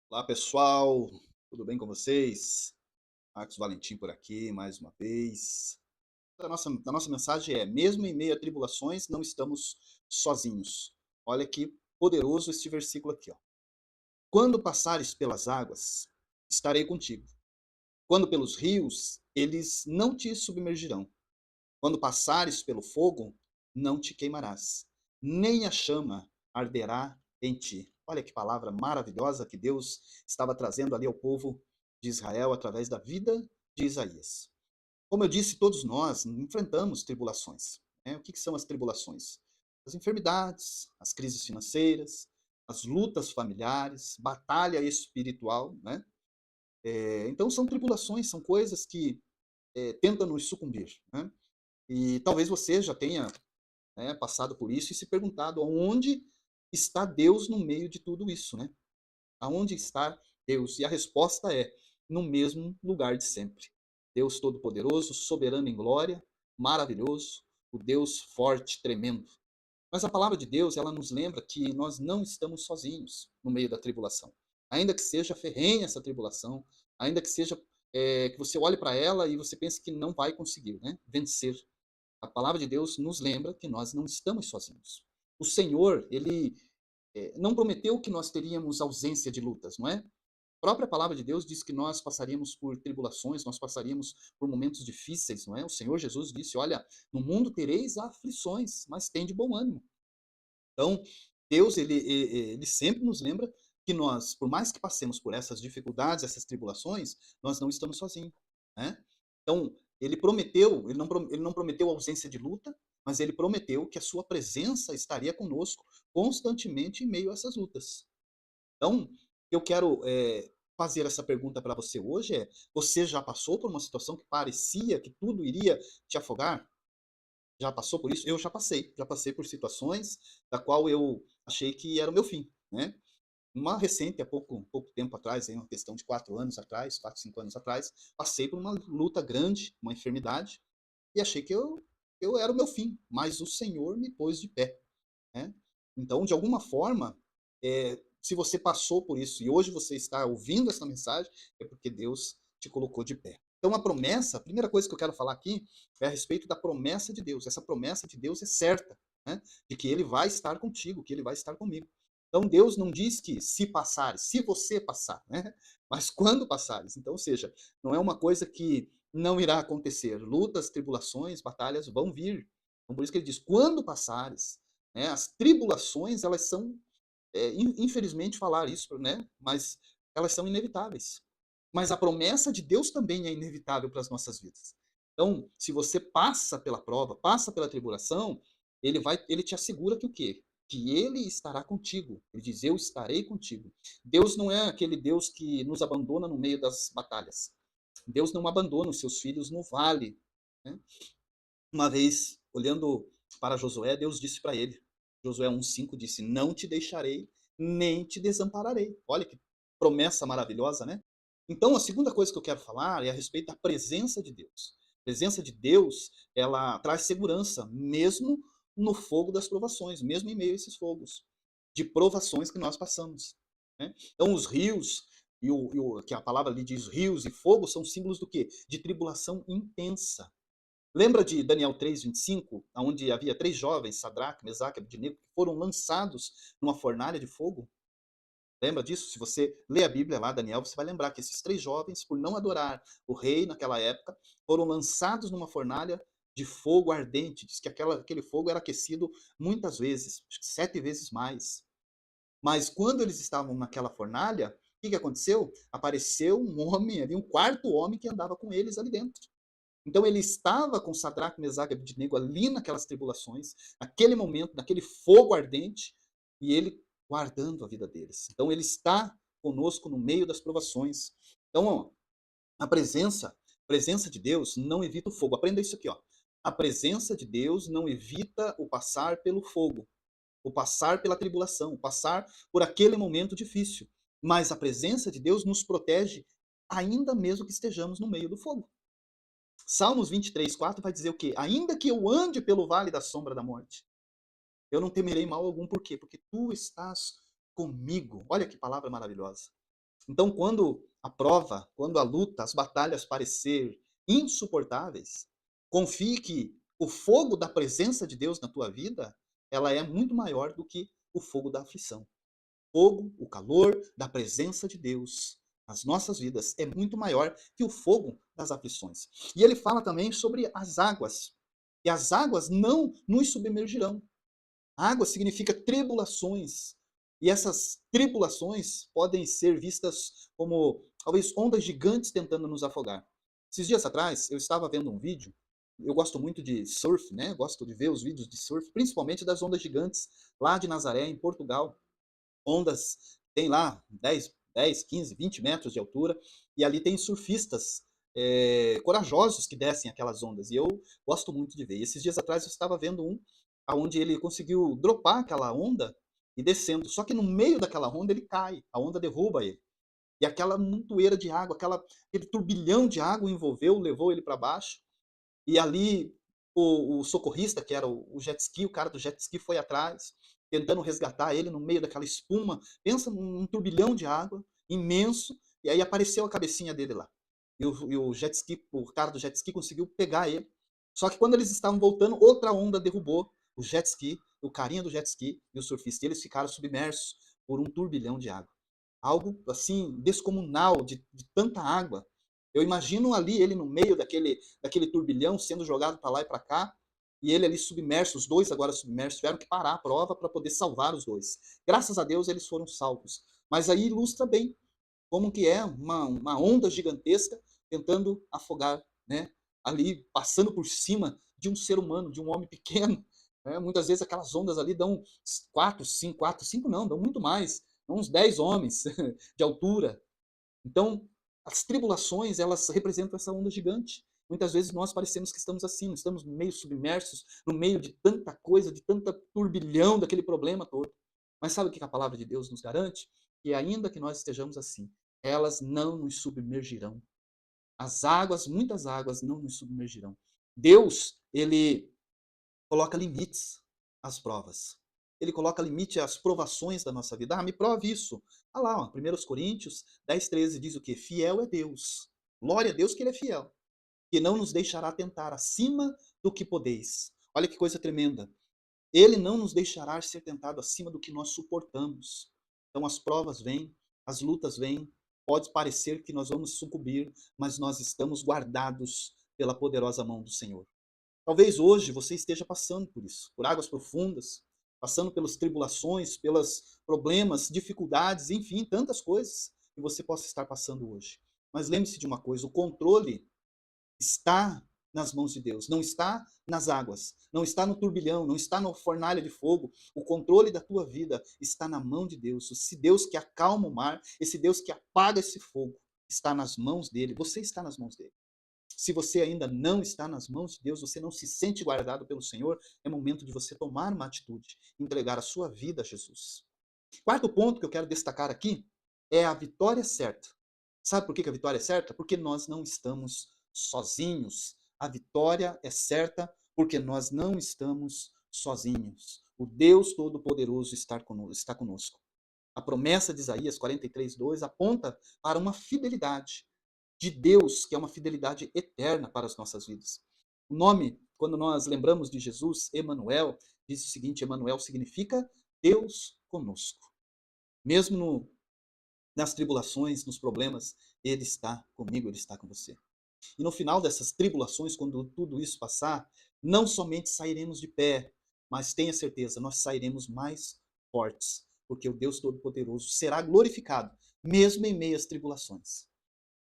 Olá pessoal, tudo bem com vocês? Marcos Valentim por aqui mais uma vez. A nossa mensagem é: mesmo em meio a tribulações, não estamos sozinhos. Olha que poderoso este versículo aqui, ó. Quando passares pelas águas, estarei contigo. Quando pelos rios, eles não te submergirão. Quando passares pelo fogo, não te queimarás, nem a chama arderá em ti. Olha que palavra maravilhosa que Deus estava trazendo ali ao povo de Israel através da vida de Isaías. Como eu disse, todos nós enfrentamos tribulações, né? O que são as tribulações? As enfermidades, as crises financeiras, as lutas familiares, batalha espiritual, né? Então são tribulações, são coisas que tentam nos sucumbir, né? E talvez você já tenha, né, passado por isso e se perguntado aonde está Deus no meio de tudo isso, né? Aonde está Deus? E a resposta é: no mesmo lugar de sempre. Deus Todo-Poderoso, soberano em glória, maravilhoso, o Deus forte, tremendo. Mas a palavra de Deus, ela nos lembra que nós não estamos sozinhos no meio da tribulação. Ainda que seja ferrenha essa tribulação, ainda que seja que você olhe para ela e você pense que não vai conseguir, né, vencer. A palavra de Deus nos lembra que nós não estamos sozinhos. O Senhor, ele não prometeu que nós teríamos ausência de lutas, não é? A própria palavra de Deus diz que nós passaríamos por tribulações, nós passaríamos por momentos difíceis, não é? O Senhor Jesus disse: olha, no mundo tereis aflições, mas tem de bom ânimo. Então, Deus, ele sempre nos lembra que nós, por mais que passemos por essas dificuldades, essas tribulações, nós não estamos sozinhos, né? Então, ele prometeu, ele não prometeu ausência de luta, mas ele prometeu que a sua presença estaria conosco constantemente em meio a essas lutas. Então, eu quero fazer essa pergunta para você hoje é: você já passou por uma situação que parecia que tudo iria te afogar? Já passou por isso? Eu já passei por situações da qual eu achei que era o meu fim, né. Uma recente, há pouco tempo atrás, aí uma questão de 4 anos atrás, 4, 5 anos atrás, passei por uma luta grande, uma enfermidade, e achei que eu era o meu fim, mas o Senhor me pôs de pé, né. Então, de alguma forma, se você passou por isso e hoje você está ouvindo essa mensagem, é porque Deus te colocou de pé. Então a promessa, a primeira coisa que eu quero falar aqui é a respeito da promessa de Deus. Essa promessa de Deus é certa, né? De que Ele vai estar contigo, que Ele vai estar comigo. Então Deus não diz que se passares, se você passar, né? Mas quando passares. Então, ou seja, não é uma coisa que não irá acontecer. Lutas, tribulações, batalhas vão vir. Então, por isso que ele diz: quando passares, né? As tribulações, elas são infelizmente falar isso, né? Mas elas são inevitáveis. Mas a promessa de Deus também é inevitável para as nossas vidas. Então, se você passa pela prova, passa pela tribulação, ele te assegura que o quê? Que ele estará contigo. Ele diz: eu estarei contigo. Deus não é aquele Deus que nos abandona no meio das batalhas. Deus não abandona os seus filhos no vale, né? Uma vez, olhando para Josué, Deus disse para ele, Josué 1,5 disse: não te deixarei, nem te desampararei. Olha que promessa maravilhosa, né? Então, a segunda coisa que eu quero falar é a respeito da presença de Deus. A presença de Deus, ela traz segurança, mesmo no fogo das provações, mesmo em meio a esses fogos de provações que nós passamos, né? Então, os rios, que a palavra ali diz rios e fogo, são símbolos do quê? De tribulação intensa. Lembra de Daniel 3,25, onde havia 3 jovens, Sadraque, Mesaque e Abednego, que foram lançados numa fornalha de fogo? Lembra disso? Se você lê a Bíblia lá, Daniel, você vai lembrar que esses 3 jovens, por não adorar o rei naquela época, foram lançados numa fornalha de fogo ardente. Diz que aquele fogo era aquecido muitas vezes, acho que 7 vezes mais. Mas quando eles estavam naquela fornalha, o que aconteceu? Apareceu um homem ali, um quarto homem que andava com eles ali dentro. Então ele estava com Sadraque, Mesaque e Abednego ali naquelas tribulações, naquele momento, naquele fogo ardente, e ele guardando a vida deles. Então ele está conosco no meio das provações. Então, ó, a presença de Deus não evita o fogo. Aprenda isso aqui, ó. A presença de Deus não evita o passar pelo fogo, o passar pela tribulação, o passar por aquele momento difícil. Mas a presença de Deus nos protege ainda mesmo que estejamos no meio do fogo. Salmos 23:4 vai dizer o quê? Ainda que eu ande pelo vale da sombra da morte, eu não temerei mal algum. Por quê? Porque tu estás comigo. Olha que palavra maravilhosa. Então, quando a prova, quando a luta, as batalhas parecer insuportáveis, confie que o fogo da presença de Deus na tua vida, ela é muito maior do que o fogo da aflição. Fogo, o calor da presença de Deus nas nossas vidas é muito maior que o fogo das aflições. E ele fala também sobre as águas. E as águas não nos submergirão. Água significa tribulações. E essas tribulações podem ser vistas como talvez ondas gigantes tentando nos afogar. Esses dias atrás, eu estava vendo um vídeo. Eu gosto muito de surf, né? Gosto de ver os vídeos de surf, principalmente das ondas gigantes lá de Nazaré, em Portugal. Ondas, tem lá 10, 15, 20 metros de altura, e ali tem surfistas corajosos que descem aquelas ondas, e eu gosto muito de ver. E esses dias atrás eu estava vendo um onde ele conseguiu dropar aquela onda e descendo, só que no meio daquela onda ele cai, a onda derruba ele. E aquela montoeira de água, aquele turbilhão de água envolveu, levou ele para baixo, e ali o socorrista, que era o jet ski, o cara do jet ski foi atrás, tentando resgatar ele no meio daquela espuma. Pensa num turbilhão de água imenso, e aí apareceu a cabecinha dele lá. E o jet ski, o cara do jet ski conseguiu pegar ele. Só que quando eles estavam voltando, outra onda derrubou o jet ski, o carinha do jet ski e o surfista. E eles ficaram submersos por um turbilhão de água. Algo assim descomunal de tanta água. Eu imagino ali ele no meio daquele turbilhão sendo jogado para lá e para cá, e ele ali submerso, os dois agora submersos, tiveram que parar a prova para poder salvar os dois. Graças a Deus eles foram salvos. Mas aí ilustra bem como que é uma onda gigantesca tentando afogar, né? Ali passando por cima de um ser humano, de um homem pequeno. Né? Muitas vezes aquelas ondas ali dão 4, 5 não, dão muito mais, dão uns 10 homens de altura. Então, as tribulações, elas representam essa onda gigante. Muitas vezes nós parecemos que estamos assim, estamos meio submersos no meio de tanta coisa, de tanta turbilhão daquele problema todo. Mas sabe o que a palavra de Deus nos garante? Que ainda que nós estejamos assim, elas não nos submergirão. As águas, muitas águas, não nos submergirão. Deus, ele coloca limites às provas. Ele coloca limite às provações da nossa vida. Me prove isso. Ah lá, ó, 1 Coríntios 10:13 diz o quê? Fiel é Deus. Glória a Deus que ele é fiel. Que não nos deixará tentar acima do que podeis. Olha que coisa tremenda. Ele não nos deixará ser tentado acima do que nós suportamos. Então as provas vêm, as lutas vêm, pode parecer que nós vamos sucumbir, mas nós estamos guardados pela poderosa mão do Senhor. Talvez hoje você esteja passando por isso, por águas profundas, passando pelas tribulações, pelos problemas, dificuldades, enfim, tantas coisas que você possa estar passando hoje. Mas lembre-se de uma coisa: o controle está nas mãos de Deus, não está nas águas, não está no turbilhão, não está na fornalha de fogo. O controle da tua vida está na mão de Deus. Esse Deus que acalma o mar, esse Deus que apaga esse fogo, está nas mãos dele. Você está nas mãos dele. Se você ainda não está nas mãos de Deus, você não se sente guardado pelo Senhor, é momento de você tomar uma atitude, entregar a sua vida a Jesus. Quarto ponto que eu quero destacar aqui é a vitória certa. Sabe por que a vitória é certa? Porque nós não estamos sozinhos. A vitória é certa porque nós não estamos sozinhos. O Deus Todo-Poderoso está conosco. A promessa de Isaías 43:2 aponta para uma fidelidade de Deus, que é uma fidelidade eterna para as nossas vidas. O nome, quando nós lembramos de Jesus, Emanuel, diz o seguinte: Emanuel significa Deus conosco. Mesmo nas tribulações, nos problemas, Ele está comigo, Ele está com você. E no final dessas tribulações, quando tudo isso passar, não somente sairemos de pé, mas tenha certeza, nós sairemos mais fortes, porque o Deus Todo-Poderoso será glorificado, mesmo em meio às tribulações.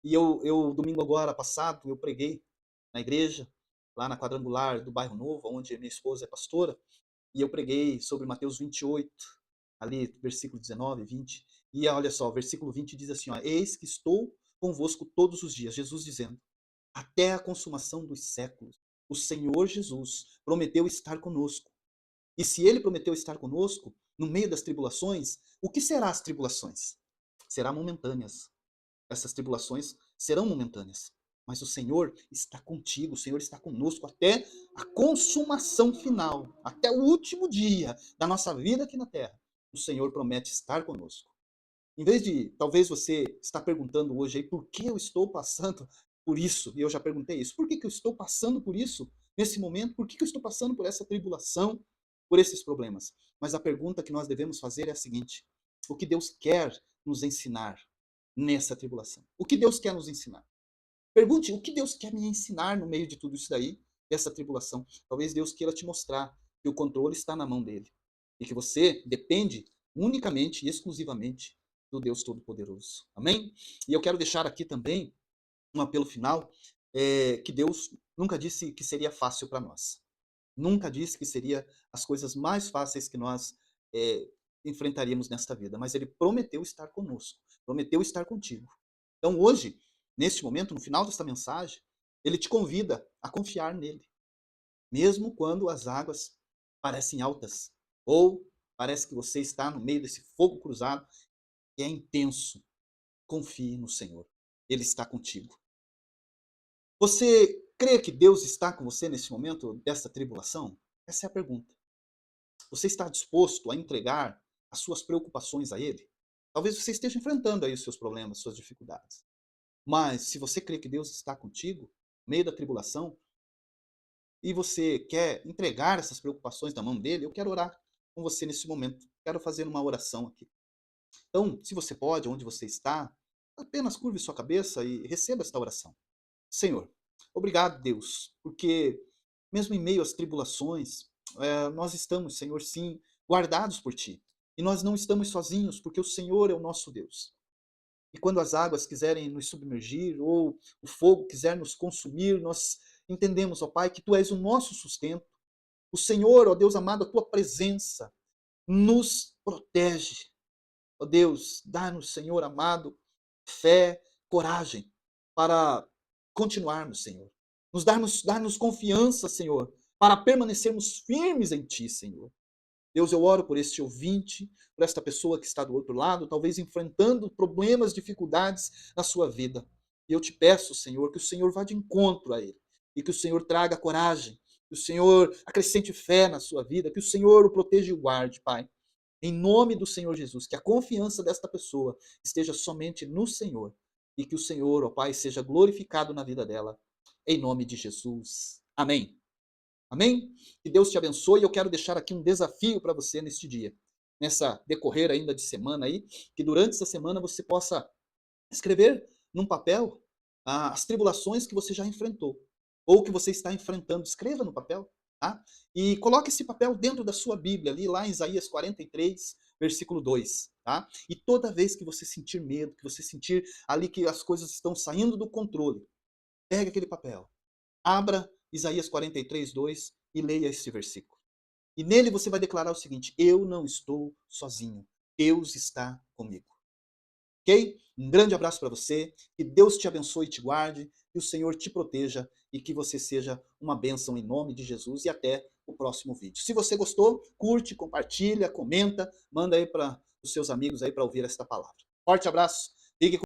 E eu domingo agora passado, eu preguei na igreja, lá na quadrangular do Bairro Novo, onde minha esposa é pastora, e eu preguei sobre Mateus 28, ali, versículo 19 e 20. E olha só, o versículo 20 diz assim, ó: Eis que estou convosco todos os dias, Jesus dizendo, até a consumação dos séculos. O Senhor Jesus prometeu estar conosco. E se ele prometeu estar conosco, no meio das tribulações, o que será as tribulações? Serão momentâneas. Essas tribulações serão momentâneas. Mas o Senhor está contigo, o Senhor está conosco até a consumação final, até o último dia da nossa vida aqui na terra. O Senhor promete estar conosco. Em vez de, talvez você está perguntando hoje aí, por que eu estou passando por isso? E eu já perguntei isso. Por que que eu estou passando por isso nesse momento? Por que que eu estou passando por essa tribulação, por esses problemas? Mas a pergunta que nós devemos fazer é a seguinte: o que Deus quer nos ensinar nessa tribulação? O que Deus quer nos ensinar? Pergunte o que Deus quer me ensinar no meio de tudo isso daí, dessa tribulação. Talvez Deus queira te mostrar que o controle está na mão dele e que você depende unicamente e exclusivamente do Deus Todo-Poderoso. Amém? E eu quero deixar aqui também um apelo final, que Deus nunca disse que seria fácil para nós. Nunca disse que seria as coisas mais fáceis que nós enfrentaríamos nesta vida, mas Ele prometeu estar conosco, prometeu estar contigo. Então hoje, neste momento, no final desta mensagem, Ele te convida a confiar nele, mesmo quando as águas parecem altas, ou parece que você está no meio desse fogo cruzado, que é intenso. Confie no Senhor, Ele está contigo. Você crê que Deus está com você nesse momento dessa tribulação? Essa é a pergunta. Você está disposto a entregar as suas preocupações a Ele? Talvez você esteja enfrentando aí os seus problemas, suas dificuldades. Mas se você crê que Deus está contigo, no meio da tribulação, e você quer entregar essas preocupações na mão dele, eu quero orar com você nesse momento. Quero fazer uma oração aqui. Então, se você pode, onde você está, apenas curve sua cabeça e receba esta oração. Senhor, obrigado, Deus, porque mesmo em meio às tribulações, nós estamos, Senhor, sim, guardados por Ti. E nós não estamos sozinhos, porque o Senhor é o nosso Deus. E quando as águas quiserem nos submergir, ou o fogo quiser nos consumir, nós entendemos, ó Pai, que Tu és o nosso sustento. O Senhor, ó Deus amado, a Tua presença nos protege. Ó Deus, dá-nos, Senhor amado, fé, coragem para continuarmos, Senhor. Dar-nos confiança, Senhor, para permanecermos firmes em Ti, Senhor. Deus, eu oro por este ouvinte, por esta pessoa que está do outro lado, talvez enfrentando problemas, dificuldades na sua vida. E eu te peço, Senhor, que o Senhor vá de encontro a ele e que o Senhor traga coragem, que o Senhor acrescente fé na sua vida, que o Senhor o proteja e o guarde, Pai. Em nome do Senhor Jesus, que a confiança desta pessoa esteja somente no Senhor e que o Senhor, ó Pai, seja glorificado na vida dela. Em nome de Jesus. Amém. Amém? Que Deus te abençoe. Eu quero deixar aqui um desafio para você neste dia, nessa decorrer ainda de semana aí, que durante essa semana você possa escrever num papel as tribulações que você já enfrentou ou que você está enfrentando. Escreva no papel, tá? E coloque esse papel dentro da sua Bíblia, ali lá em Isaías 43, versículo 2, tá? E toda vez que você sentir medo, que você sentir ali que as coisas estão saindo do controle, pegue aquele papel, abra Isaías 43, 2 e leia esse versículo. E nele você vai declarar o seguinte: eu não estou sozinho, Deus está comigo. Ok? Um grande abraço para você, que Deus te abençoe e te guarde, que o Senhor te proteja e que você seja uma bênção em nome de Jesus e até o próximo vídeo. Se você gostou, curte, compartilha, comenta, manda aí para os seus amigos aí para ouvir esta palavra. Forte abraço